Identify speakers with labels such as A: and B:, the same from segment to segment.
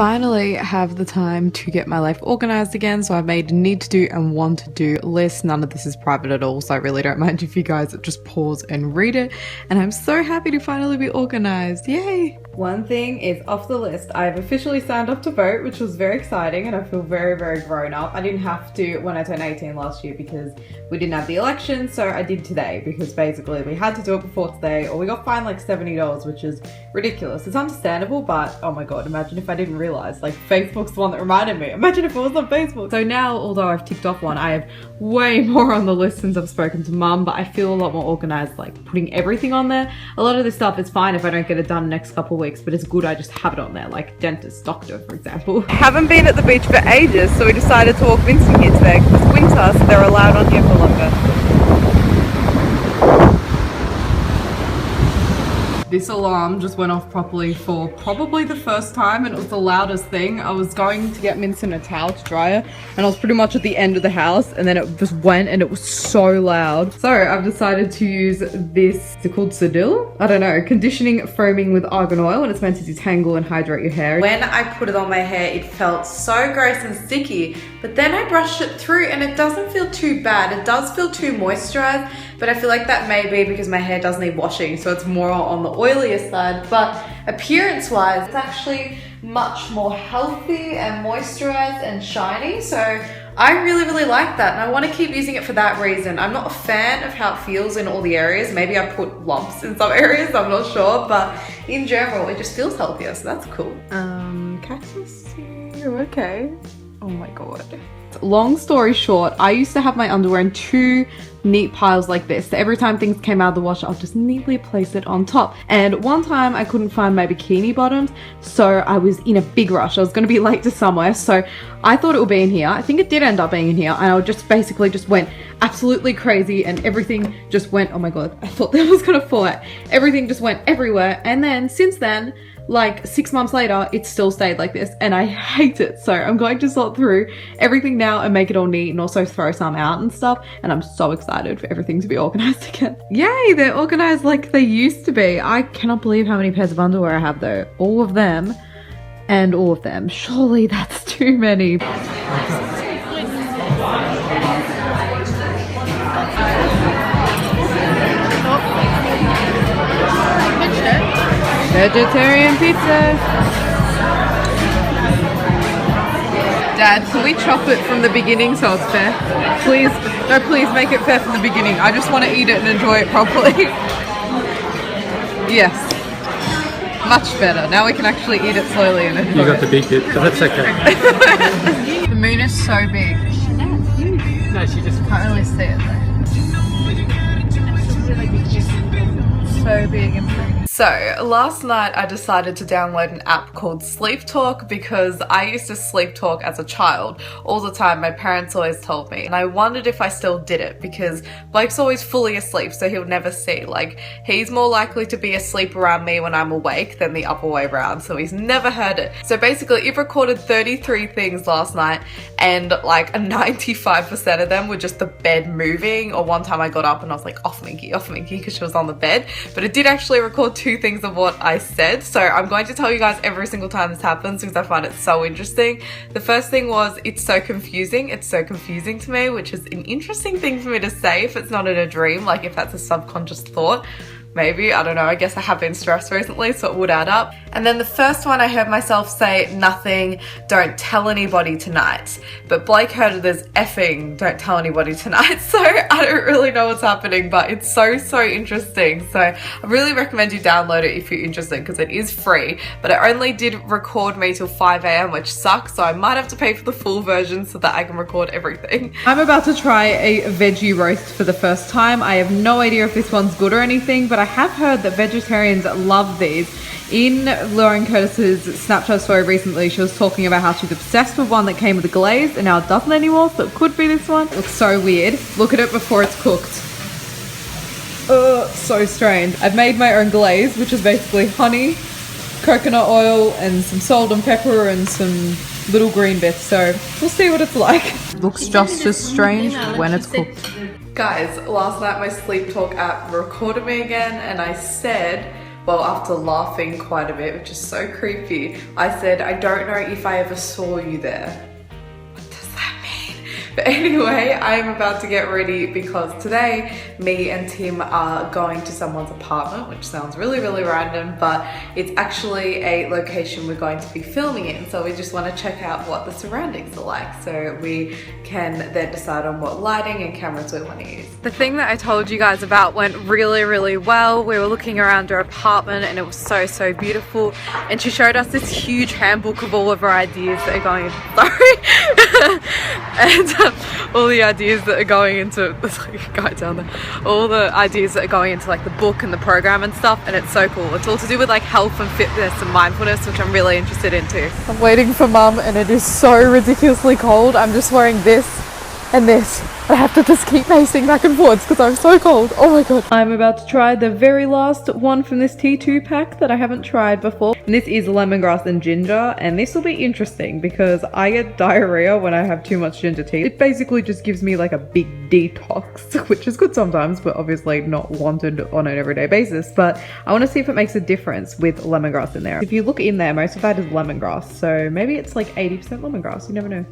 A: finally have the time to get my life organized again, so I've made a need to do and want to do list. None of this is private at all, so I really don't mind if you guys just pause and read it. And I'm so happy to finally be organized. Yay! One thing is off the list. I have officially signed up to vote, which was very exciting, and I feel very, very grown up. I didn't have to when I turned 18 last year because we didn't have the election, so I did today because basically we had to do it before today, or we got fined like $70, which is ridiculous. It's understandable, but oh my god, imagine if I didn't realize, like, Facebook's the one that reminded me. Imagine if it was on Facebook. So now, although I've ticked off one, I have way more on the list since I've spoken to mum, but I feel a lot more organized, like putting everything on there. A lot of this stuff is fine if I don't get it done next couple of weeks, but it's good I just have it on there, like dentist, doctor, for example. Haven't been at the beach for ages, so we decided to walk Vincent here today because it's winter, so they're allowed on here for longer. This alarm just went off properly for probably the first time, and it was the loudest thing. I was going to get Vincent a towel to dry her, and I was pretty much at the end of the house, and then it just went, and it was so loud. So I've decided to use this, is it called Sedil? I don't know, conditioning foaming with argan oil, and it's meant to detangle and hydrate your hair. When I put it on my hair, it felt so gross and sticky, but then I brushed it through and it doesn't feel too bad. It does feel too moisturized, but I feel like that may be because my hair does need washing, so it's more on the oilier side. But appearance wise, it's actually much more healthy and moisturized and shiny, so I really, really like that, and I want to keep using it for that reason. I'm not a fan of how it feels in all the areas. Maybe I put lumps in some areas, I'm not sure, but in general, it just feels healthier, so that's cool. Cactus, okay. Oh my god. Long story short, I used to have my underwear in two neat piles like this. So every time things came out of the wash, I'll just neatly place it on top. And one time I couldn't find my bikini bottoms, so I was in a big rush. I was going to be late to somewhere, so I thought it would be in here. I think it did end up being in here, and I just basically just went absolutely crazy, and everything just went, oh my god, I thought that was going to fall out. Everything just went everywhere, and then since then, like 6 months later, it still stayed like this, and I hate it. So I'm going to sort through everything now and make it all neat, and also throw some out and stuff, and I'm so excited for everything to be organized again. Yay, they're organized like they used to be. I cannot believe how many pairs of underwear I have though. All of them and all of them. Surely that's too many. Vegetarian pizza. Dad, can we chop it from the beginning so it's fair? Please, no, please make it fair from the beginning. I just want to eat it and enjoy it properly. Yes. Much better. Now we can actually eat it slowly and enjoy it.
B: You got the big bit, but that's okay.
A: The moon is so big.
B: No, she just
A: can't really see it though. So big and pretty. So last night I decided to download an app called Sleep Talk because I used to sleep talk as a child all the time. My parents always told me, and I wondered if I still did it because Blake's always fully asleep, so he'll never see. Like, he's more likely to be asleep around me when I'm awake than the other way around, so he's never heard it. So basically it recorded 33 things last night, and like 95% of them were just the bed moving, or one time I got up and I was like, off Minky, because she was on the bed. But it did actually record 2 things of what I said, so I'm going to tell you guys every single time this happens because I find it so interesting. The first thing was, it's so confusing to me, which is an interesting thing for me to say if it's not in a dream, like if that's a subconscious thought. Maybe, I don't know, I guess I have been stressed recently, so it would add up. And then the first one I heard myself say, nothing, don't tell anybody tonight. But Blake heard it as effing, don't tell anybody tonight. So I don't really know what's happening, but it's so interesting. So I really recommend you download it if you're interested because it is free, but it only did record me till 5 AM, which sucks. So I might have to pay for the full version so that I can record everything. I'm about to try a veggie roast for the first time. I have no idea if this one's good or anything, but I have heard that vegetarians love these. In Lauren Curtis's Snapchat story recently, she was talking about how she's obsessed with one that came with a glaze and now it doesn't anymore, so it could be this one. It looks so weird. Look at it before it's cooked. So strange. I've made my own glaze, which is basically honey, coconut oil, and some salt and pepper and some little green bits, so we'll see what it's like. Looks just as strange when it's cooked. Guys, last night my Sleep Talk app recorded me again, and I said well, after laughing quite a bit, which is so creepy, I said, I don't know if I ever saw you there. But anyway, I am about to get ready because today me and Tim are going to someone's apartment, which sounds really, really random, but it's actually a location we're going to be filming in. So we just want to check out what the surroundings are like so we can then decide on what lighting and cameras we want to use. The thing that I told you guys about went really, really well. We were looking around her apartment and it was so, so beautiful. And she showed us this huge handbook of all of her ideas that are going, and all the ideas that are going into, there's like a guy down there, all the ideas that are going into like the book and the program and stuff, and it's so cool. It's all to do with like health and fitness and mindfulness, which I'm really interested in too. I'm waiting for mum and it is so ridiculously cold. I'm just wearing this and this. I have to just keep pacing back and forwards because I'm so cold. Oh my god. I'm about to try the very last one from this T2 pack that I haven't tried before. And this is lemongrass and ginger, and this will be interesting because I get diarrhea when I have too much ginger tea. It basically just gives me like a big detox, which is good sometimes, but obviously not wanted on an everyday basis. But I want to see if it makes a difference with lemongrass in there. If you look in there, most of that is lemongrass. So maybe it's like 80% lemongrass, you never know.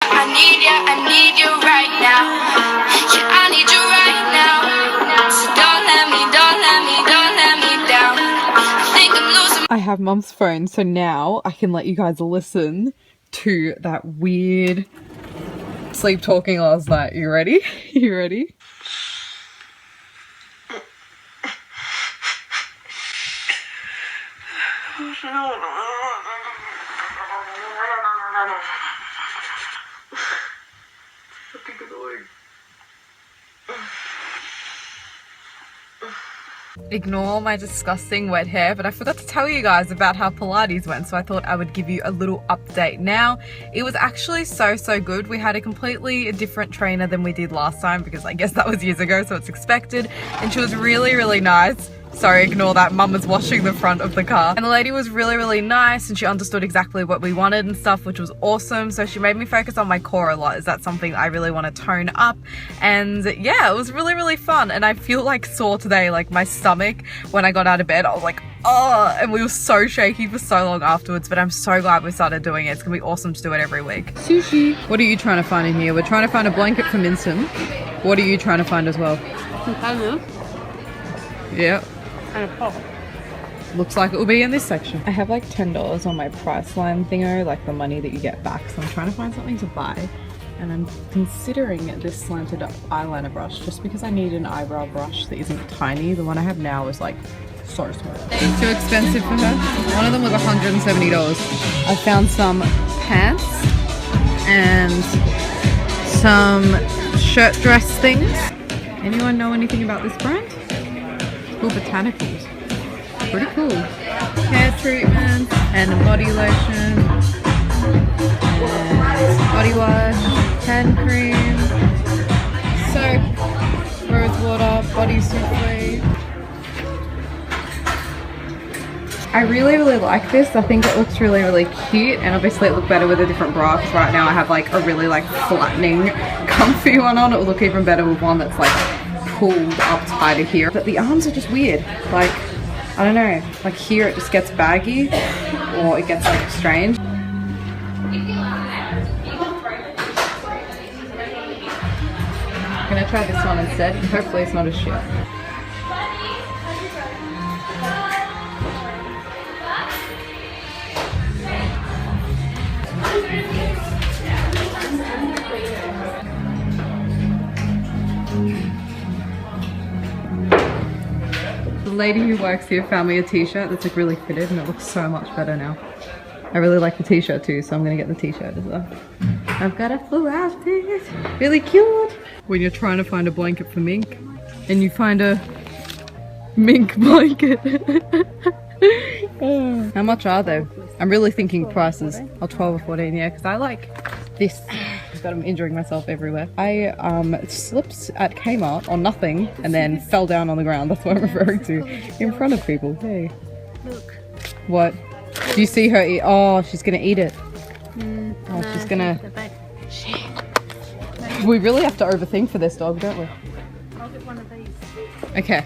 C: I need you right now. Yeah, I need you right now. So don't let me down. I think I'm losing.
A: I have mum's phone, so now I can let you guys listen to that weird sleep talking last night. You ready? You ready? Ignore my disgusting wet hair, but I forgot to tell you guys about how Pilates went, so I thought I would give you a little update now. It was actually so good. We had a completely different trainer than we did last time because I guess that was years ago, so it's expected, and she was really nice. Sorry, ignore that. Mum was washing the front of the car. And the lady was really nice and she understood exactly what we wanted and stuff, which was awesome. So she made me focus on my core a lot. Is that something I really want to tone up? And yeah, it was really fun. And I feel like sore today, like my stomach, when I got out of bed, I was like, oh, and we were so shaky for so long afterwards, but I'm so glad we started doing it. It's gonna be awesome to do it every week. Sushi. What are you trying to find in here? We're trying to find a blanket for Minson. What are you trying to find as well? Yeah.
B: And a pop.
A: Looks like it will be in this section. I have like $10 on my Priceline thingo, like the money that you get back. So I'm trying to find something to buy. And I'm considering this slanted eyeliner brush just because I need an eyebrow brush that isn't tiny. The one I have now is like so small. Too expensive for her. One of them was $170. I found some pants and some shirt dress things. Anyone know anything about this brand? Botanicals. Pretty cool. Hair treatment and a body lotion and body wash, hand cream, soap, rose water, body souffle. I really like this. I think it looks really cute, and obviously it looked better with a different bra because right now I have like a really like flattening comfy one on. It will look even better with one that's like pulled up tighter here, but the arms are just weird. Like, I don't know, like here it just gets baggy or it gets like strange. I'm gonna try this one instead. Hopefully it's not as shit. The lady who works here found me a t-shirt that's like really fitted and it looks so much better now. I really like the t-shirt too, so I'm gonna get the t-shirt as well. I've got a full outfit. Really cute. When you're trying to find a blanket for mink and you find a mink blanket. How much are they? I'm really thinking prices. Oh, 12 or 14, yeah, because I like this that I'm injuring myself everywhere. I slipped at Kmart on nothing and then fell down on the ground. That's what I'm referring to. In front of people. Hey.
D: Look.
A: What? Do you see her eat? Oh, she's gonna eat it. Oh, she's gonna... We really have to overthink for this dog, don't we?
D: I'll get one of these.
A: Okay.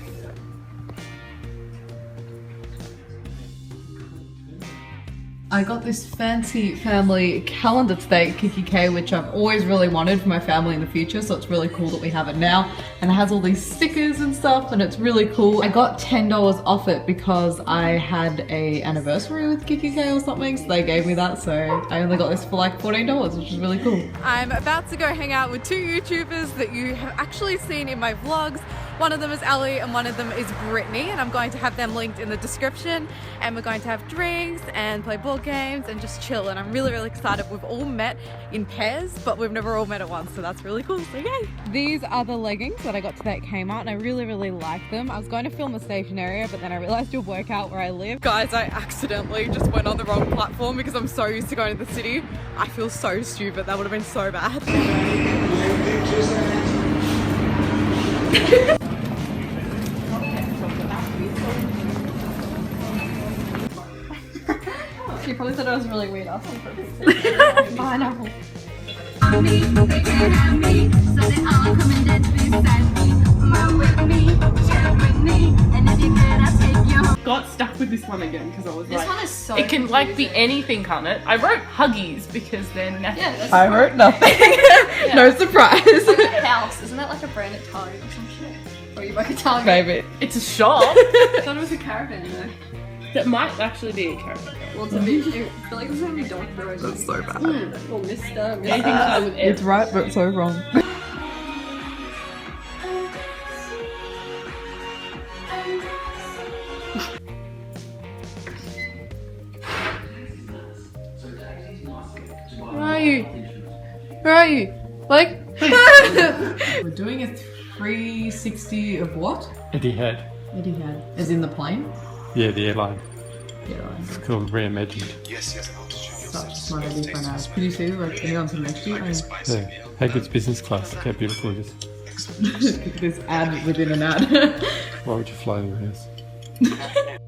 A: I got this fancy family calendar today at Kiki K, which I've always really wanted for my family in the future, so it's really cool that we have it now. And it has all these stickers and stuff, and it's really cool. I got $10 off it because I had a anniversary with Kiki K or something, so they gave me that, so I only got this for like $14, which is really cool. I'm about to go hang out with 2 YouTubers that you have actually seen in my vlogs. One of them is Allie and one of them is Britney, and I'm going to have them linked in the description, and we're going to have drinks and play board games and just chill, and I'm really excited. We've all met in pairs, but we've never all met at once, so that's really cool, so yay! These are the leggings that I got today at Kmart, and I really like them. I was going to film the station area, but then I realized you'll work out where I live. Guys, I accidentally just went on the wrong platform because I'm so used to going to the city. I feel so stupid. That would have been so bad. She probably thought I was really weird asking for a picture. Pineapple. Got stuck with this one again because I was
E: This
A: like,
E: one is so
F: It can like be anything, can't it? I wrote Huggies because they're nothing.
E: Yeah, that's
A: I wrote nothing. No surprise.
E: like a house. Isn't that like a brand at Target or some shit? Or you like a Target?
A: Maybe.
F: It's a shop.
E: I thought it was a caravan though.
F: That might actually be a caravan.
E: Well, it's a bit. I feel like it's gonna be dog food.
A: That's so bad.
E: Or Mr.
F: Anything to do with
A: It's
F: it.
A: right, but so wrong. Where are you? Where are you? Like? We're doing a 360 of what?
B: Etihad.
A: Etihad. As in the plane?
B: Yeah, the airline.
A: Yeah.
B: It's called Reimagined.
A: Such a smart idea by now. Can you see like anyone's next to you?
B: Yeah. Hey, it's business class. Look how beautiful it is.
A: This ad within an ad.
B: Why would you fly to the house?